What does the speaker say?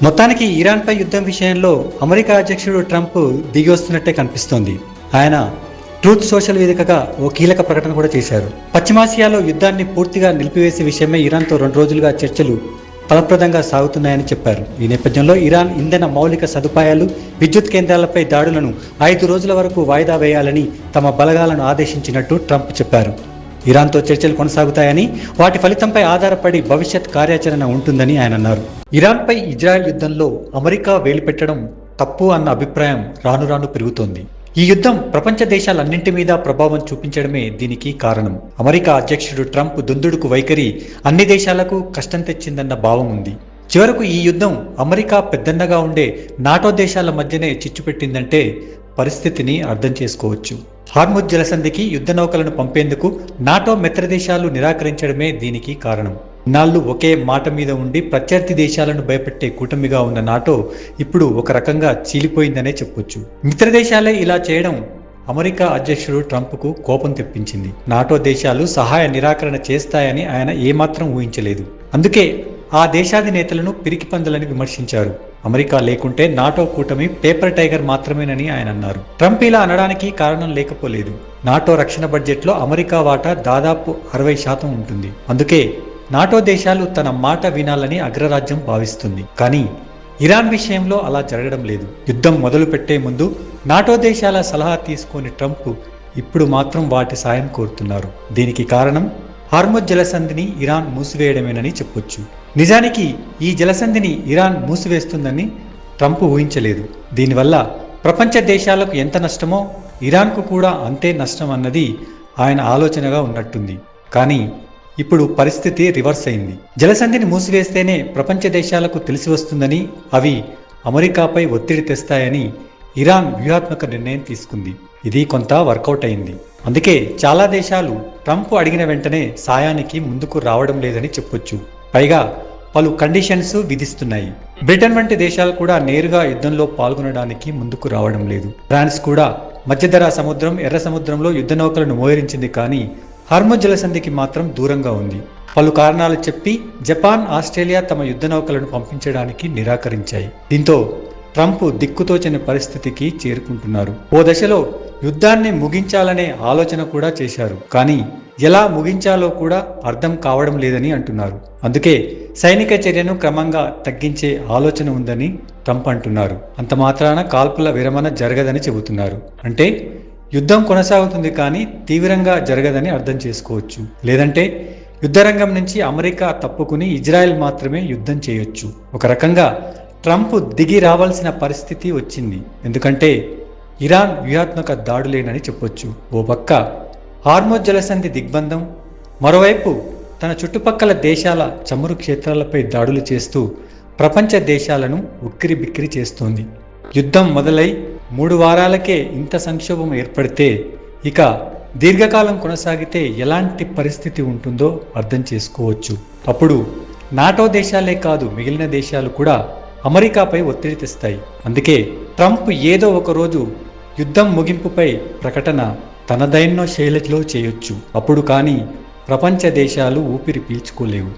మొత్తానికి ఇరాన్పై యుద్ధం విషయంలో అమెరికా అధ్యక్షుడు ట్రంప్ దిగి వస్తున్నట్టే కనిపిస్తోంది. ఆయన ట్రూత్ సోషల్ వేదికగా ఓ కీలక ప్రకటన కూడా చేశారు. పశ్చిమాసియాలో యుద్ధాన్ని పూర్తిగా నిలిపివేసే విషయమై ఇరాన్తో 2 రోజులుగా చర్చలు ఫలప్రదంగా సాగుతున్నాయని చెప్పారు. ఈ నేపథ్యంలో ఇరాన్ ఇంధన మౌలిక సదుపాయాలు, విద్యుత్ కేంద్రాలపై దాడులను 5 రోజుల వరకు వాయిదా వేయాలని తమ బలగాలను ఆదేశించినట్టు ట్రంప్ చెప్పారు. ఇరాన్తో చర్చలు కొనసాగుతాయని, వాటి ఫలితంపై ఆధారపడి భవిష్యత్ కార్యాచరణ ఉంటుందని ఆయన అన్నారు. ఇరాన్పై ఇజ్రాయెల్ యుద్ధంలో అమెరికా వేలిపెట్టడం తప్పు అన్న అభిప్రాయం రాను రాను పెరుగుతోంది. ఈ యుద్ధం ప్రపంచ దేశాలన్నింటి మీద ప్రభావం చూపించడమే దీనికి కారణం. అమెరికా అధ్యక్షుడు ట్రంప్ దుందుడుకు వైఖరి అన్ని దేశాలకు కష్టం తెచ్చిందన్న భావం ఉంది. చివరకు ఈ యుద్ధం అమెరికా పెద్దన్నగా ఉండే నాటో దేశాల మధ్యనే చిచ్చుపెట్టిందంటే పరిస్థితిని అర్థం చేసుకోవచ్చు. హార్ముజ్ జలసంధికి యుద్ధ నౌకలను పంపేందుకు నాటో మిత్ర దేశాలు నిరాకరించడమే దీనికి కారణం. ఇన్నాళ్లు ఒకే మాట మీద ఉండి ప్రత్యర్థి దేశాలను భయపెట్టే కూటమిగా ఉన్న నాటో ఇప్పుడు ఒక రకంగా చీలిపోయిందనే చెప్పొచ్చు. మిత్ర దేశాలే ఇలా చేయడం అమెరికా అధ్యక్షుడు ట్రంప్కు కోపం తెప్పించింది. నాటో దేశాలు సహాయ నిరాకరణ చేస్తాయని ఆయన ఏమాత్రం ఊహించలేదు. అందుకే ఆ దేశాధినేతలను పిరికిపందులని విమర్శించారు. అమెరికా లేకుంటే నాటో కూటమి పేపర్ టైగర్ మాత్రమేనని ఆయన అన్నారు. ట్రంప్ ఇలా అనడానికి కారణం లేకపోలేదు. నాటో రక్షణ బడ్జెట్లో అమెరికా వాటా దాదాపు 60% ఉంటుంది. అందుకే నాటో దేశాలు తన మాట వినాలని అగ్రరాజ్యం భావిస్తుంది. కానీ ఇరాన్ విషయంలో అలా జరగడం లేదు. యుద్ధం మొదలు పెట్టే ముందు నాటో దేశాల సలహా తీసుకుని ట్రంప్ ఇప్పుడు మాత్రం వాటి సాయం కోరుతున్నారు. దీనికి కారణం హార్ముజ్ జలసంధిని ఇరాన్ మూసివేయడమేనని చెప్పొచ్చు. నిజానికి ఈ జలసంధిని ఇరాన్ మూసివేస్తుందని ట్రంప్ ఊహించలేదు. దీనివల్ల ప్రపంచ దేశాలకు ఎంత నష్టమో ఇరాన్కు కూడా అంతే నష్టం అన్నది ఆయన ఆలోచనగా ఉన్నట్టుంది. కానీ ఇప్పుడు పరిస్థితి రివర్స్ అయింది. జలసంధిని మూసివేస్తేనే ప్రపంచ దేశాలకు తెలిసి వస్తుందని, అవి అమెరికాపై ఒత్తిడి తెస్తాయని ఇరాన్ వ్యూహాత్మక నిర్ణయం తీసుకుంది. ఇది కొంత వర్కౌట్ అయింది. అందుకే చాలా దేశాలు ట్రంప్ అడిగిన వెంటనే సాయానికి ముందుకు రావడం లేదని చెప్పొచ్చు. పైగా పలు కండిషన్స్ విధిస్తున్నాయి. బ్రిటన్ వంటి దేశాలు కూడా నేరుగా యుద్ధంలో పాల్గొనడానికి ముందుకు రావడం లేదు. ఫ్రాన్స్ కూడా మధ్యధరా సముద్రం, ఎర్ర సముద్రంలో యుద్ధ నౌకలను మోహరించింది, కానీ హార్ముజ్ జలసంధికి మాత్రం దూరంగా ఉంది. పలు కారణాలు చెప్పి జపాన్, ఆస్ట్రేలియా తమ యుద్ధ నౌకలను పంపించడానికి నిరాకరించాయి. దీంతో ట్రంప్ దిక్కుతోచని పరిస్థితికి చేరుకుంటున్నారు. ఓ దశలో యుద్ధాన్ని ముగించాలనే ఆలోచన కూడా చేశారు. కానీ ఎలా ముగించాలో కూడా అర్థం కావడం లేదని అంటున్నారు. అందుకే సైనిక చర్యను క్రమంగా తగ్గించే ఆలోచన ఉందని ట్రంప్ అంటున్నారు. అంత మాత్రాన కాల్పుల విరమణ జరగదని చెబుతున్నారు. అంటే యుద్ధం కొనసాగుతుంది, కానీ తీవ్రంగా జరగదని అర్థం చేసుకోవచ్చు. లేదంటే యుద్ధరంగం నుంచి అమెరికా తప్పుకుని ఇజ్రాయెల్ మాత్రమే యుద్ధం చేయొచ్చు. ఒక రకంగా ట్రంప్ దిగి రావాల్సిన పరిస్థితి వచ్చింది. ఎందుకంటే ఇరాన్ వ్యూహాత్మక దాడులేనని చెప్పొచ్చు. ఓ పక్క హార్ముజ్ జలసంధి దిగ్బంధం, మరోవైపు తన చుట్టుపక్కల దేశాల చమురు క్షేత్రాలపై దాడులు చేస్తూ ప్రపంచ దేశాలను ఉక్కిరి బిక్కిరి చేస్తోంది. యుద్ధం మొదలై 3 వారాలకే ఇంత సంక్షోభం ఏర్పడితే ఇక దీర్ఘకాలం కొనసాగితే ఎలాంటి పరిస్థితి ఉంటుందో అర్థం చేసుకోవచ్చు. అప్పుడు నాటో దేశాలే కాదు, మిగిలిన దేశాలు కూడా అమెరికాపై ఒత్తిడి తెస్తాయి. అందుకే ట్రంప్ ఏదో ఒక రోజు యుద్ధం ముగింపుపై ప్రకటన తనదైన శైలిలో చేయొచ్చు. అప్పుడు కానీ ప్రపంచ దేశాలు ఊపిరి పీల్చుకోలేవు.